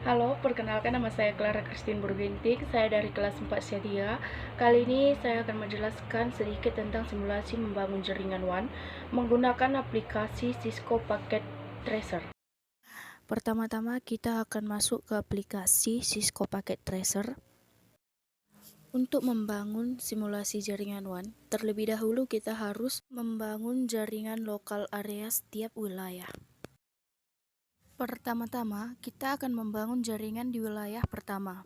Halo, perkenalkan nama saya Clara Christine Burgintik. Saya dari kelas 4 Sedia. Kali ini saya akan menjelaskan sedikit tentang simulasi membangun jaringan WAN menggunakan aplikasi Cisco Packet Tracer. Pertama-tama kita akan masuk ke aplikasi Cisco Packet Tracer. Untuk membangun simulasi jaringan WAN, terlebih dahulu kita harus membangun jaringan lokal area setiap wilayah. Pertama-tama, kita akan membangun jaringan di wilayah pertama.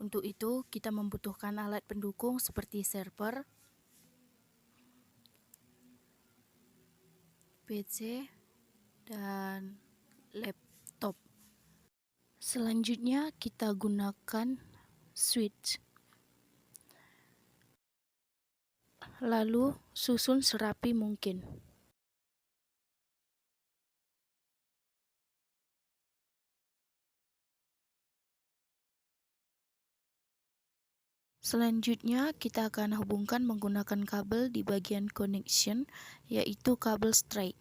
Untuk itu, kita membutuhkan alat pendukung seperti server, PC, dan laptop. Selanjutnya, kita gunakan switch. Lalu, susun serapi mungkin. Selanjutnya, kita akan hubungkan menggunakan kabel di bagian connection, yaitu kabel straight.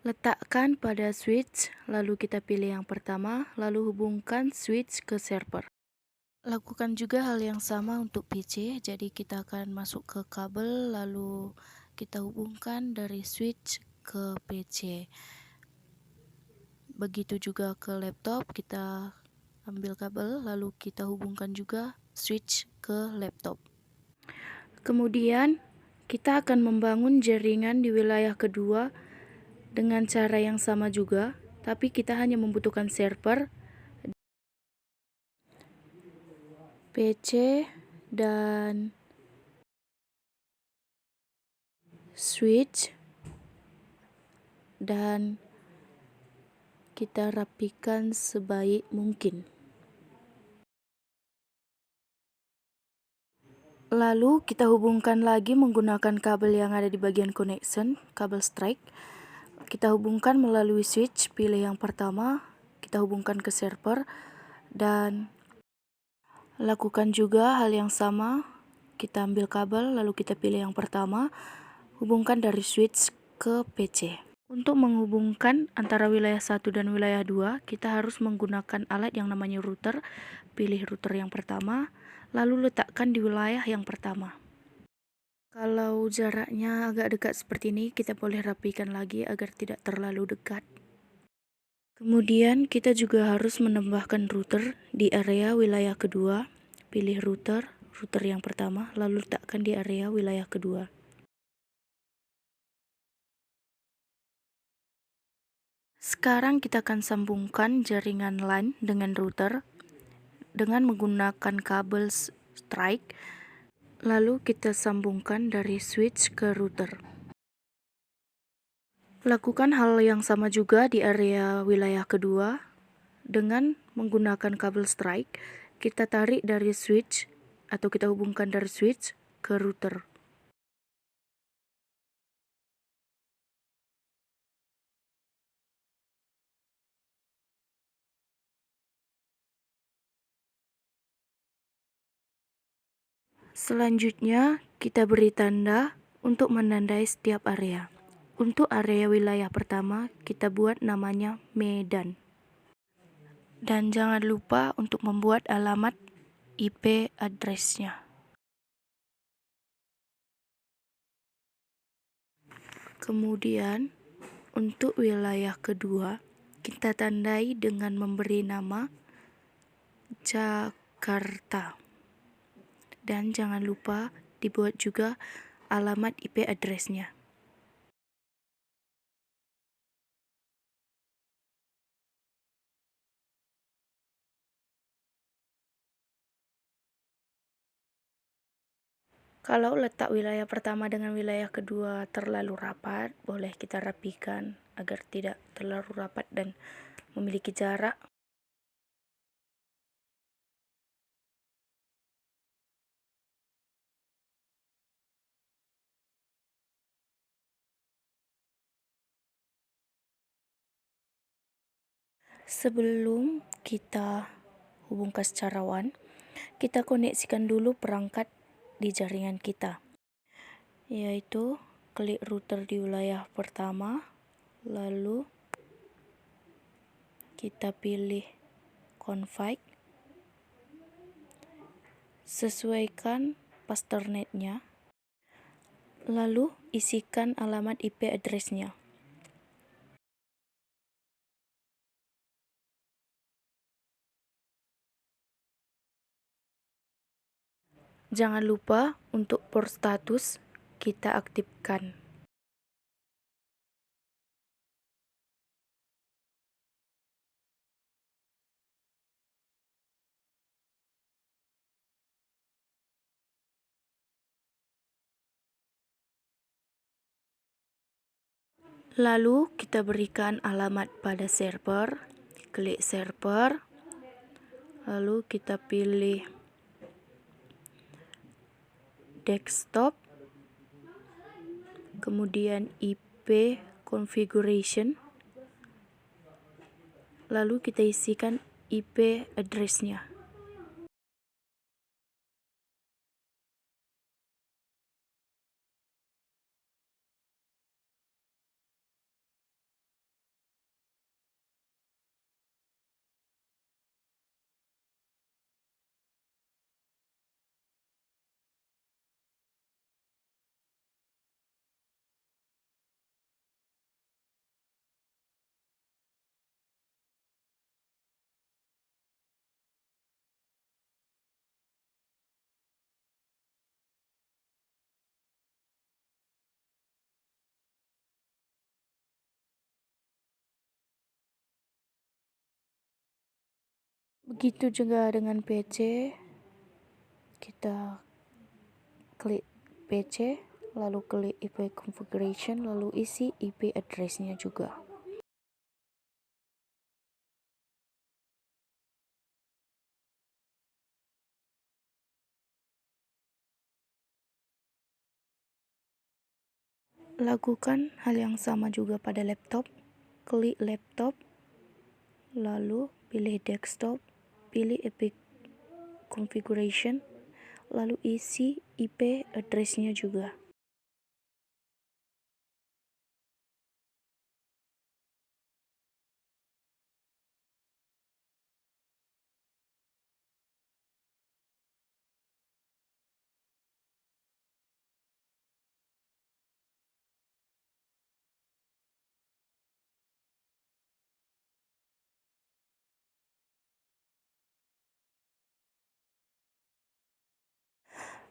Letakkan pada switch, lalu kita pilih yang pertama, lalu hubungkan switch ke server. Lakukan juga hal yang sama untuk PC, jadi kita akan masuk ke kabel, lalu kita hubungkan dari switch ke PC. Begitu juga ke laptop, kita ambil kabel, lalu kita hubungkan juga switch ke laptop. Kemudian, kita akan membangun jaringan di wilayah kedua dengan cara yang sama juga, tapi kita hanya membutuhkan server, PC, dan switch, dan kita rapikan sebaik mungkin. Lalu kita hubungkan lagi menggunakan kabel yang ada di bagian connection, kabel strike. Kita hubungkan melalui switch, pilih yang pertama, kita hubungkan ke server, dan lakukan juga hal yang sama. Kita ambil kabel, lalu kita pilih yang pertama, hubungkan dari switch ke PC. Untuk menghubungkan antara wilayah 1 dan wilayah 2, kita harus menggunakan alat yang namanya router. Pilih router yang pertama, lalu letakkan di wilayah yang pertama. Kalau jaraknya agak dekat seperti ini, kita boleh rapikan lagi agar tidak terlalu dekat. Kemudian kita juga harus menambahkan router di area wilayah kedua. Pilih router yang pertama, lalu letakkan di area wilayah kedua. Sekarang kita akan sambungkan jaringan LAN dengan router dengan menggunakan kabel strike, lalu kita sambungkan dari switch ke router. Lakukan hal yang sama juga di area wilayah kedua dengan menggunakan kabel strike. Kita tarik dari switch atau kita hubungkan dari switch ke router. Selanjutnya, kita beri tanda untuk menandai setiap area. Untuk area wilayah pertama, kita buat namanya Medan. Dan jangan lupa untuk membuat alamat IP address-nya. Kemudian, untuk wilayah kedua, kita tandai dengan memberi nama Jakarta. Dan jangan lupa dibuat juga alamat IP address-nya. Kalau letak wilayah pertama dengan wilayah kedua terlalu rapat, boleh kita rapikan agar tidak terlalu rapat dan memiliki jarak. Sebelum kita hubungkan secara WAN, kita koneksikan dulu perangkat di jaringan kita, yaitu klik router di wilayah pertama, lalu kita pilih config, sesuaikan pasternetnya, lalu isikan alamat IP address-nya. Jangan lupa untuk port status kita aktifkan. Lalu kita berikan alamat pada server, klik server, lalu kita pilih desktop, kemudian IP configuration, lalu kita isikan IP address-nya. Begitu juga dengan PC, kita klik PC, lalu klik IP configuration, lalu isi IP address-nya juga. Lakukan hal yang sama juga pada laptop, klik laptop, lalu pilih desktop, pilih IP configuration, lalu isi IP address-nya juga.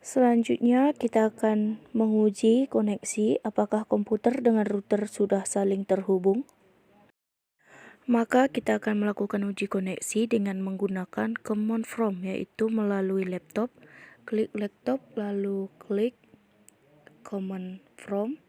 Selanjutnya kita akan menguji koneksi apakah komputer dengan router sudah saling terhubung. Maka kita akan melakukan uji koneksi dengan menggunakan command from, yaitu melalui laptop. Klik laptop, lalu klik command from.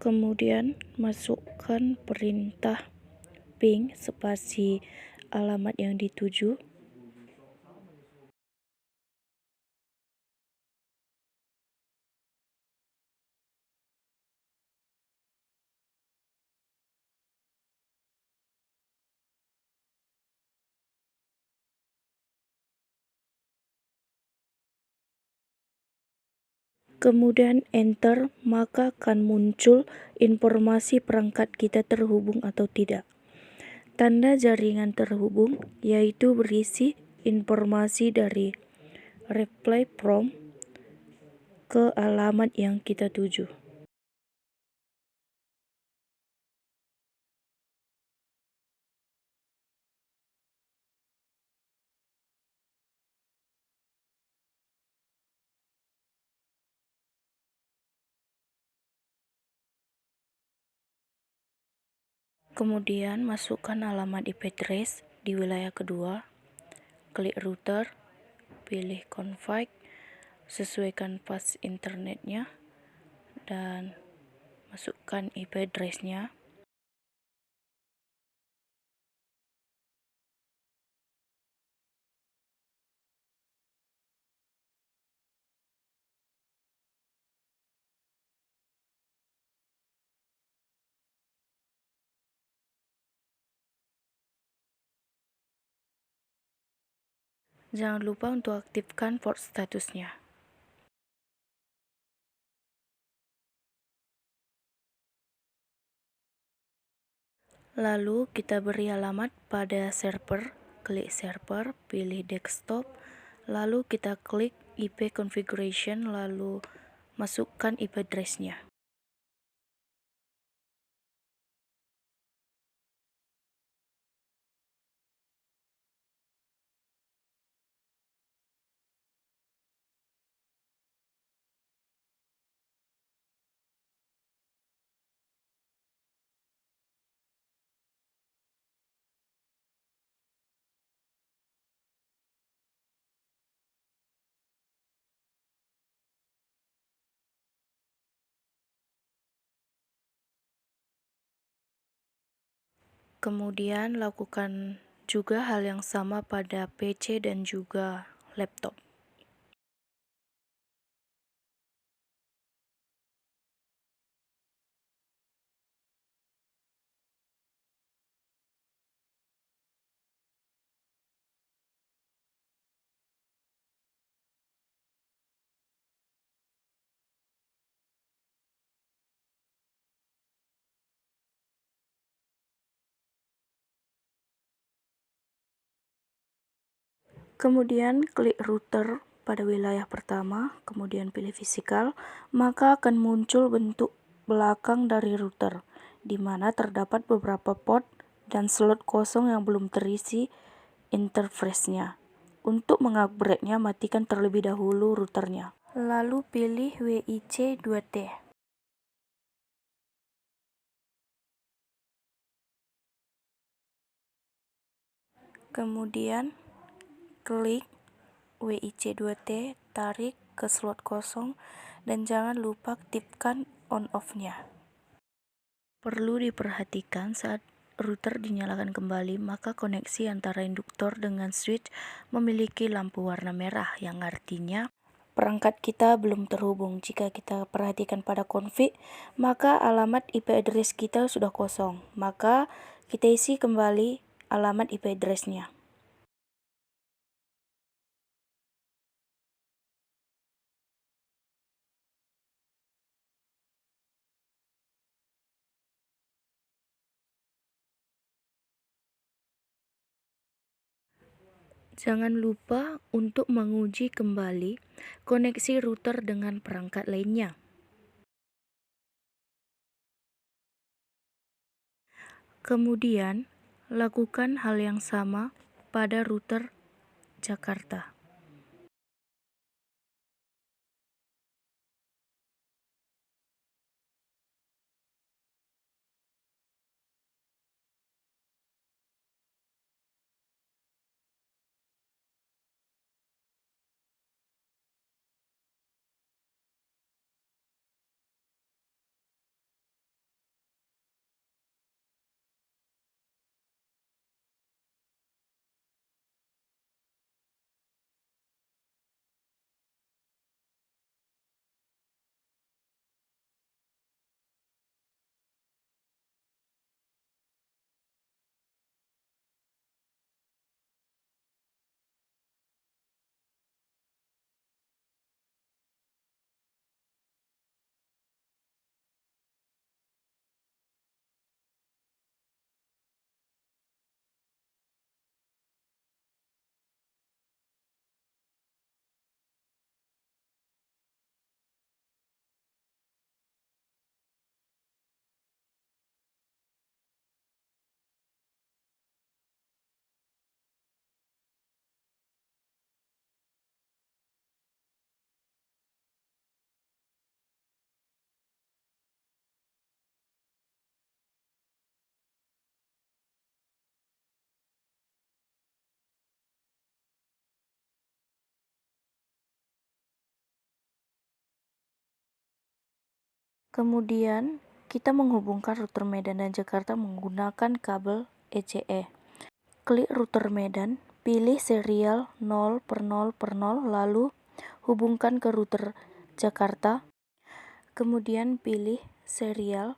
Kemudian masukkan perintah ping spasi alamat yang dituju. Kemudian enter, maka akan muncul informasi perangkat kita terhubung atau tidak. Tanda jaringan terhubung yaitu berisi informasi dari reply from ke alamat yang kita tuju. Kemudian masukkan alamat IP address di wilayah kedua, klik router, pilih config, sesuaikan pas internetnya, dan masukkan IP address-nya. Jangan lupa untuk aktifkan port statusnya. Lalu kita beri alamat pada server, klik server, pilih desktop, lalu kita klik IP configuration, lalu masukkan IP address-nya. Kemudian lakukan juga hal yang sama pada PC dan juga laptop. Kemudian klik router pada wilayah pertama, kemudian pilih fisikal, maka akan muncul bentuk belakang dari router, di mana terdapat beberapa port dan slot kosong yang belum terisi interface-nya. Untuk mengupgrade-nya, matikan terlebih dahulu routernya. Lalu pilih WIC 2T. Kemudian klik WIC 2T, tarik ke slot kosong, dan jangan lupa aktifkan on-off-nya. Perlu diperhatikan saat router dinyalakan kembali, maka koneksi antara induktor dengan switch memiliki lampu warna merah, yang artinya perangkat kita belum terhubung. Jika kita perhatikan pada config, maka alamat IP address kita sudah kosong. Maka kita isi kembali alamat IP address-nya. Jangan lupa untuk menguji kembali koneksi router dengan perangkat lainnya. Kemudian, lakukan hal yang sama pada router Jakarta. Kemudian, kita menghubungkan router Medan dan Jakarta menggunakan kabel ECE. Klik router Medan, pilih serial 0/0/0, lalu hubungkan ke router Jakarta. Kemudian pilih serial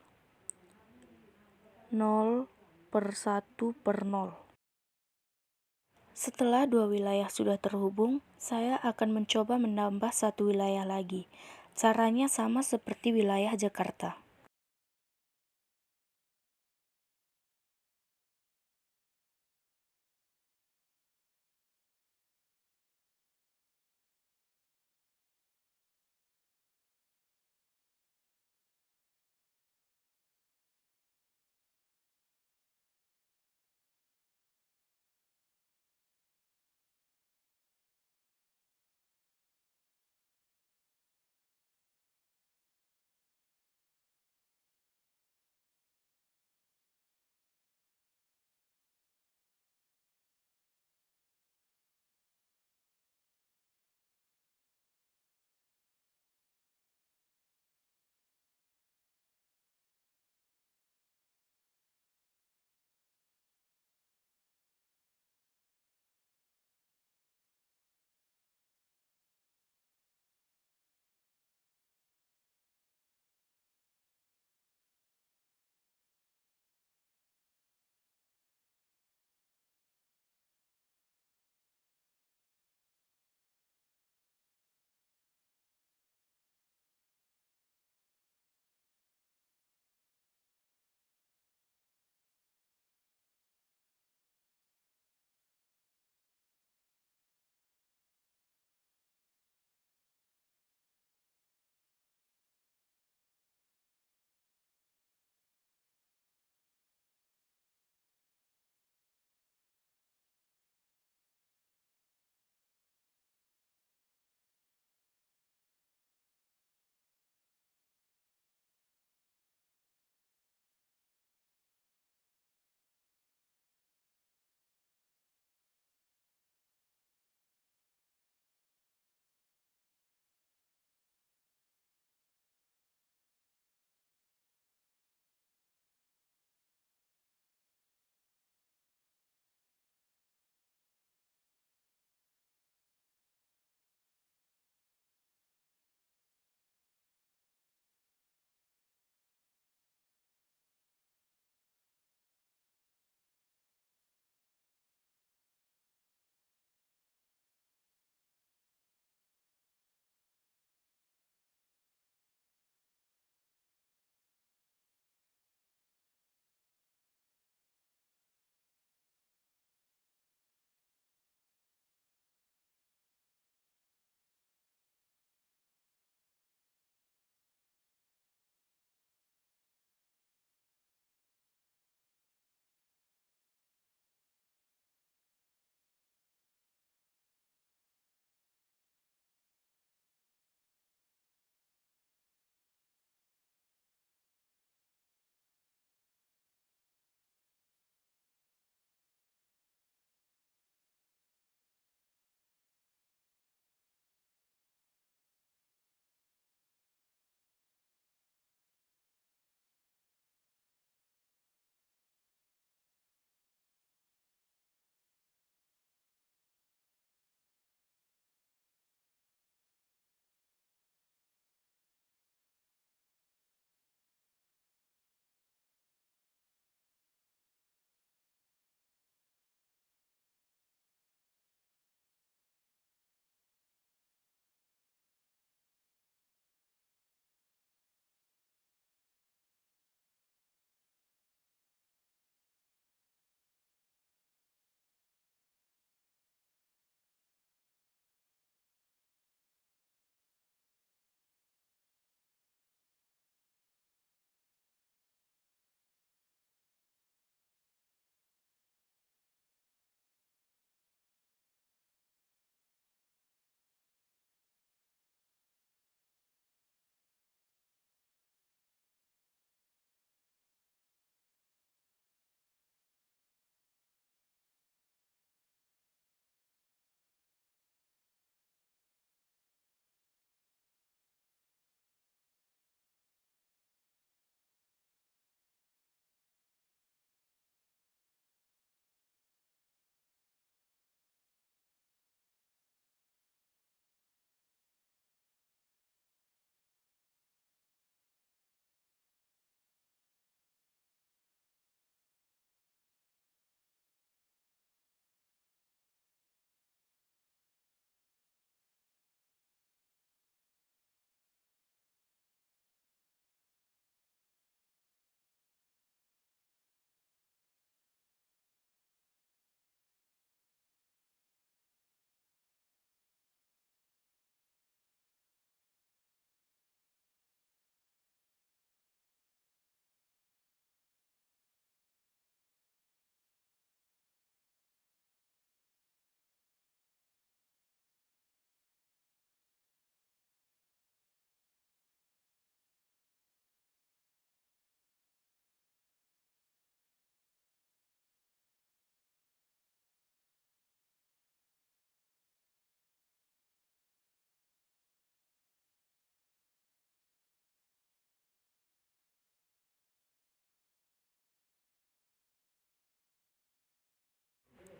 0/1/0. Setelah dua wilayah sudah terhubung, saya akan mencoba menambah satu wilayah lagi. Caranya sama seperti wilayah Jakarta.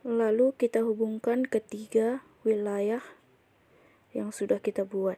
Lalu kita hubungkan ketiga wilayah yang sudah kita buat.